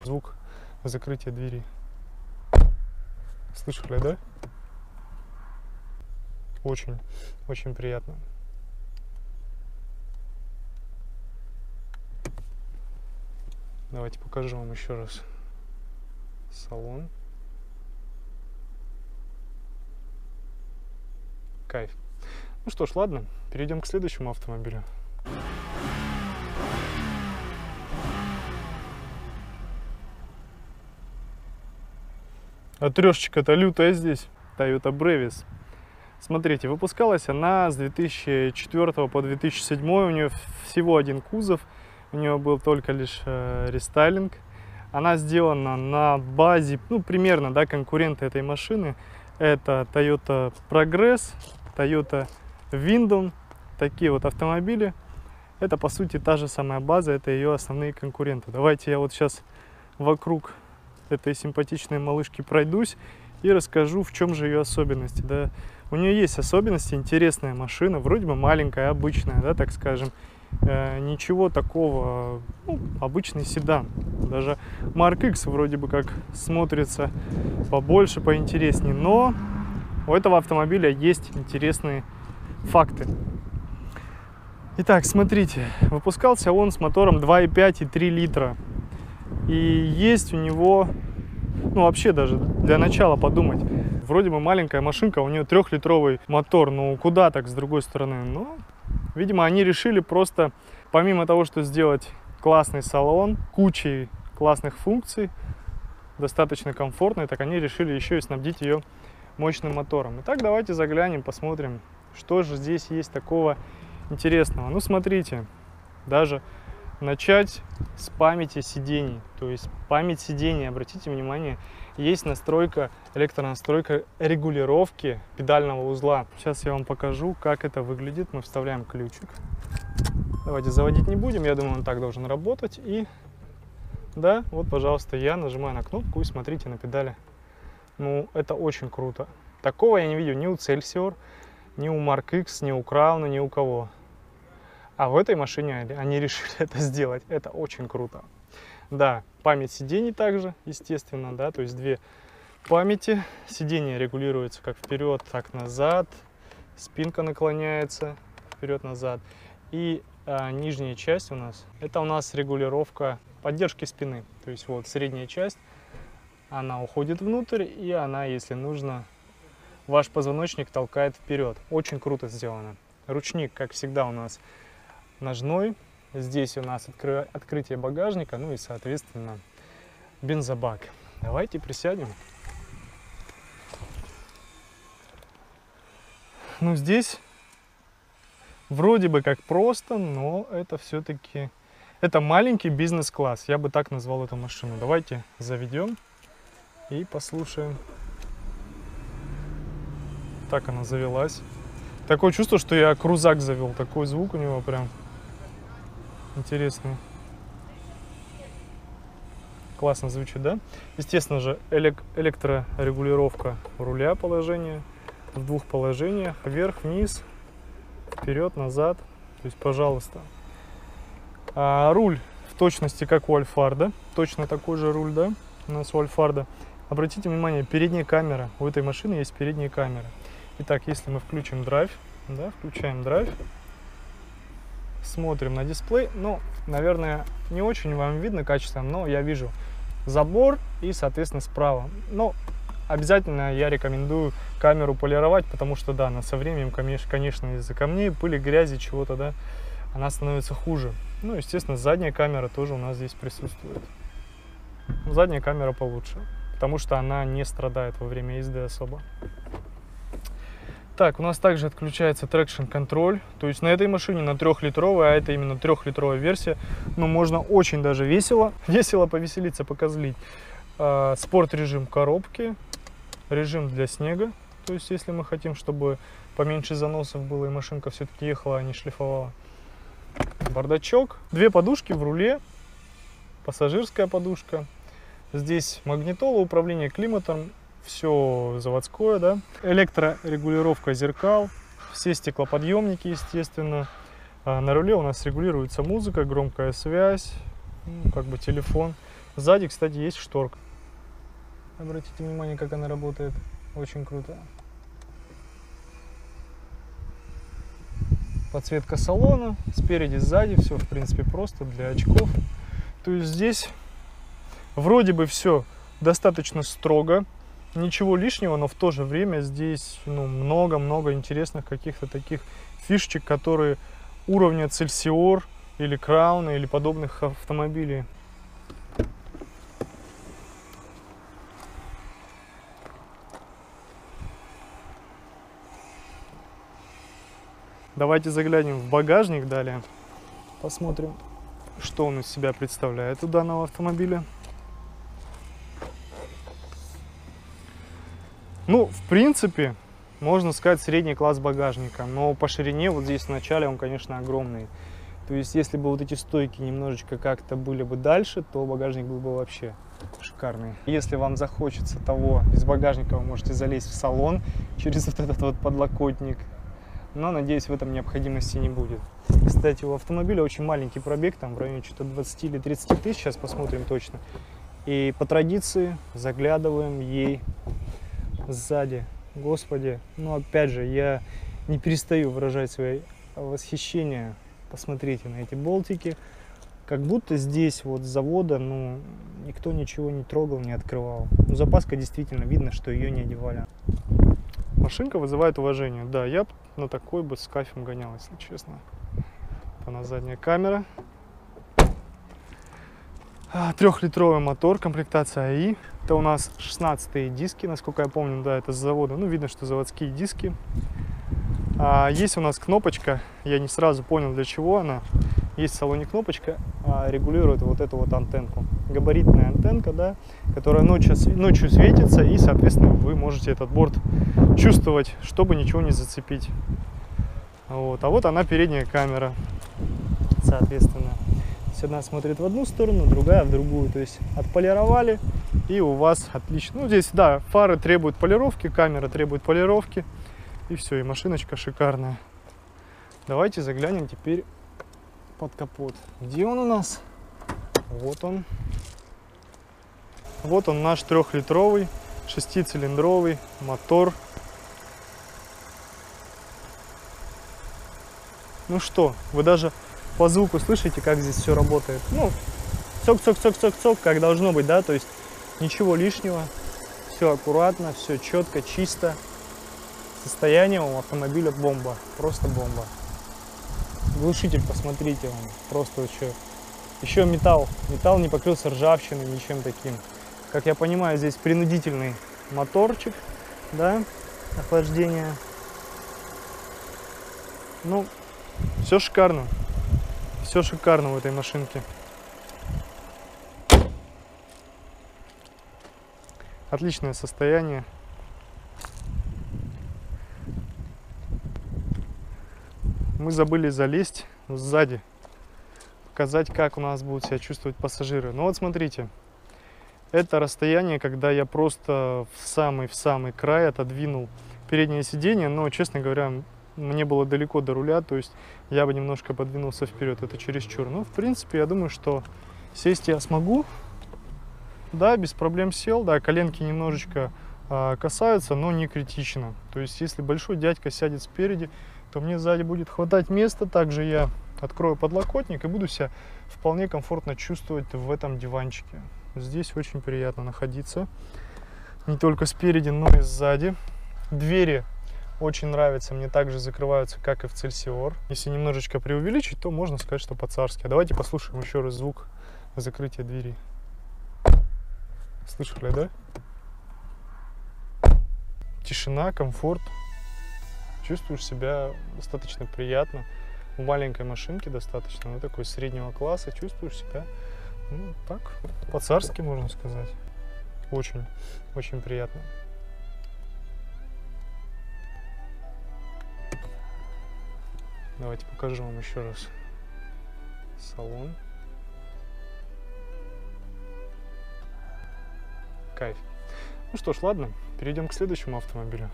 звук закрытия двери. Слышали, да? Очень, очень приятно. Давайте покажу вам еще раз салон. Кайф. Ну что ж, ладно, перейдем к следующему автомобилю. А трешечка-то лютая здесь, Toyota Brevis. Смотрите, выпускалась она с 2004 по 2007, у нее всего один кузов, у нее был только лишь рестайлинг. Она сделана на базе, ну, примерно, да, конкуренты этой машины. Это Toyota Progress, Toyota Windom, такие вот автомобили. Это, по сути, та же самая база, это ее основные конкуренты. Давайте я вот сейчас вокруг этой симпатичной малышки пройдусь и расскажу, в чем же ее особенности. Да. У нее есть особенности, интересная машина, вроде бы маленькая, обычная, да, так скажем. Ничего такого, ну, обычный седан. Даже Mark X вроде бы как смотрится побольше, поинтереснее, но у этого автомобиля есть интересные факты. Итак, смотрите, выпускался он с мотором 2,5 и 3 литра. И есть у него, ну вообще даже для начала подумать, вроде бы маленькая машинка, у нее 3-литровый мотор, ну куда так с другой стороны? Ну, видимо, они решили просто, помимо того, что сделать классный салон, кучей классных функций, достаточно комфортный, так они решили еще и снабдить ее мощным мотором. Итак, давайте заглянем, посмотрим, что же здесь есть такого интересного. Ну, смотрите, даже начать с памяти сидений. То есть память сидений, обратите внимание, есть настройка, электронастройка регулировки педального узла. Сейчас я вам покажу, как это выглядит. Мы вставляем ключик. Давайте заводить не будем, я думаю, он так должен работать. И да, вот, пожалуйста, я нажимаю на кнопку и смотрите на педали. Ну, это очень круто. Такого я не видел ни у Celsior, ни у Mark X, ни у Crown, ни у кого. А в этой машине они решили это сделать. Это очень круто. Да, память сидений также, естественно, да, то есть две памяти. Сиденье регулируется как вперед, так назад. Спинка наклоняется вперед-назад. И нижняя часть у нас, это у нас регулировка поддержки спины. То есть вот средняя часть, она уходит внутрь, и она, если нужно, ваш позвоночник толкает вперед. Очень круто сделано. Ручник, как всегда, у нас ножной. Здесь у нас открытие багажника, ну и, соответственно, бензобак. Давайте присядем. Ну, здесь вроде бы как просто, но это все-таки... Это маленький бизнес-класс, я бы так назвал эту машину. Давайте заведем и послушаем. Так она завелась. Такое чувство, что я крузак завел. Такой звук у него прям интересный. Классно звучит, да? Естественно же, электрорегулировка руля положения в двух положениях. Вверх, вниз, вперед, назад. То есть, пожалуйста. Руль в точности как у Альфарда. Точно такой же руль, да, у нас у Альфарда. Обратите внимание, передняя камера. У этой машины есть передняя камера. Итак, если мы включим драйв, да, включаем драйв, смотрим на дисплей, ну, наверное, не очень вам видно качественно, но я вижу забор и, соответственно, справа. Но обязательно я рекомендую камеру полировать, потому что, да, она со временем, конечно, из-за камней, пыли, грязи, чего-то, да, она становится хуже. Ну, естественно, задняя камера тоже у нас здесь присутствует. Задняя камера получше, потому что она не страдает во время езды особо. Так, у нас также отключается traction контроль, то есть на этой машине, на 3-литровой, а это именно 3-литровая версия, ну, можно очень даже весело повеселиться, покозлить. Спорт режим коробки, режим для снега, то есть если мы хотим, чтобы поменьше заносов было и машинка все-таки ехала, а не шлифовала. Бардачок, 2 подушки в руле, пассажирская подушка, здесь магнитола, управление климатом. Все заводское, да. Электрорегулировка зеркал, все стеклоподъемники, естественно. На руле у нас регулируется музыка, громкая связь, ну, как бы телефон. Сзади, кстати, есть шторка. Обратите внимание, как она работает. Очень круто. Подсветка салона. Спереди, сзади. Все, в принципе, просто для очков. То есть здесь вроде бы все достаточно строго. Ничего лишнего, но в то же время здесь много-много интересных каких-то таких фишечек, которые уровня Excelsior или Crown или подобных автомобилей. Давайте заглянем в багажник далее. Посмотрим, что он из себя представляет у данного автомобиля. Ну, в принципе, можно сказать, средний класс багажника, но по ширине вот здесь в начале он, конечно, огромный. То есть, если бы вот эти стойки немножечко как-то были бы дальше, то багажник был бы вообще шикарный. Если вам захочется того, из багажника вы можете залезть в салон через вот этот вот подлокотник, но, надеюсь, в этом необходимости не будет. Кстати, у автомобиля очень маленький пробег, там в районе что-то 20 или 30 тысяч, сейчас посмотрим точно. И по традиции заглядываем ей сзади. Господи, ну опять же, я не перестаю выражать свое восхищение. Посмотрите на эти болтики. Как будто здесь вот с завода, ну, никто ничего не трогал, не открывал. Ну, запаска действительно видно, что ее не одевали. Машинка вызывает уважение. Да, я на такой бы с кайфом гонял, если честно. Она задняя камера. 3-литровый мотор, комплектация АИ. Это у нас 16-е диски, насколько я помню, да, это с завода. Ну, видно, что заводские диски. Есть у нас кнопочка, я не сразу понял, для чего она. Есть в салоне кнопочка, регулирует вот эту вот антенку. Габаритная антенка, да, которая ночью светится, и, соответственно, вы можете этот борт чувствовать, чтобы ничего не зацепить. Вот. А вот она, передняя камера, соответственно. Одна смотрит в одну сторону, другая в другую. То есть отполировали, и у вас отлично. Ну, здесь, да, фары требуют полировки, камера требует полировки. И все, и машиночка шикарная. Давайте заглянем теперь под капот. Где он у нас? Вот он. Вот он, наш 3-литровый, 6-цилиндровый мотор. Ну что, вы даже по звуку слышите, как здесь все работает. Ну, цок-цок-цок-цок-цок, как должно быть, да, то есть ничего лишнего, все аккуратно, все четко, чисто. Состояние у автомобиля бомба, просто бомба. Глушитель, посмотрите, он просто еще металл не покрылся ржавчиной, ничем таким. Как я понимаю, здесь принудительный моторчик, да, охлаждение. Ну, все шикарно. Все шикарно в этой машинке. Отличное состояние. Мы забыли залезть сзади, показать, как у нас будут себя чувствовать пассажиры. Ну вот смотрите, это расстояние, когда я просто в самый край отодвинул переднее сиденье, но, честно говоря, мне было далеко до руля, то есть я бы немножко подвинулся вперед, это чересчур. Ну, в принципе, я думаю, что сесть я смогу, да, без проблем сел, да, коленки немножечко касаются, но не критично. То есть, если большой дядька сядет спереди, то мне сзади будет хватать места, также я открою подлокотник и буду себя вполне комфортно чувствовать в этом диванчике. Здесь очень приятно находиться, не только спереди, но и сзади. Двери очень нравятся, мне также закрываются, как и в Excelsior. Если немножечко преувеличить, то можно сказать, что по-царски. А давайте послушаем еще раз звук закрытия двери. Слышали, да? Тишина, комфорт. Чувствуешь себя достаточно приятно. В маленькой машинке достаточно, ну, такой среднего класса. Чувствуешь себя, ну, так, по-царски, можно сказать. Очень, очень приятно. Давайте покажу вам еще раз салон. Кайф. Ну что ж, ладно, перейдем к следующему автомобилю.